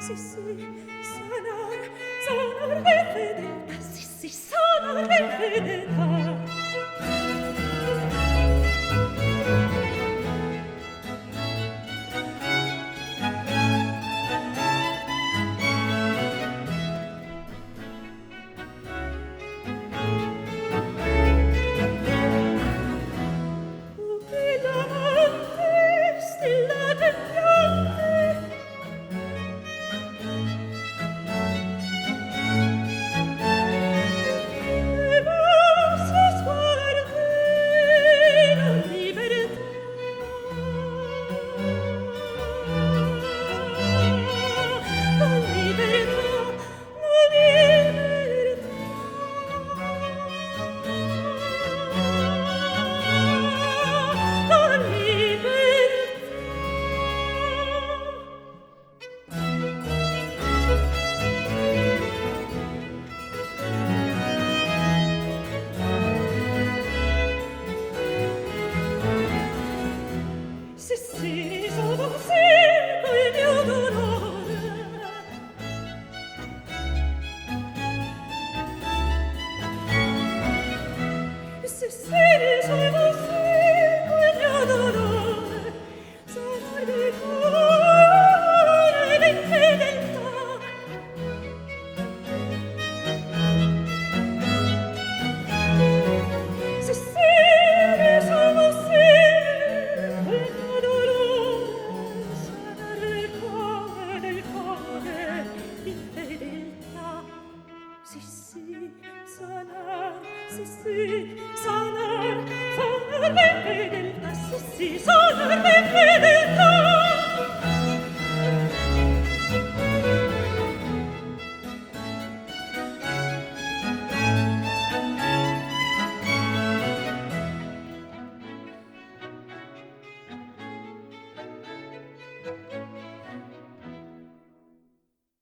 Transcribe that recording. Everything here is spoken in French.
sì, sì, sonar e fedeltà, sì, sì, sonar e fedeltà. Oh, bella amante, stella tempiante, e verso sguardi la libertà. La libertà, la libertà, la libertà. Sì, sì, sono sì col mio dolore. Sì, sì, sono sì col mio dolore. Sono di cuore l'infedeltà. Sì, sì, sono sì col mio dolore. Sono del cuore l'infedeltà. Sì, sì, sonar, sì, sì, sonar, sonar le fedeltà, sì, sì, sonar le fedeltà.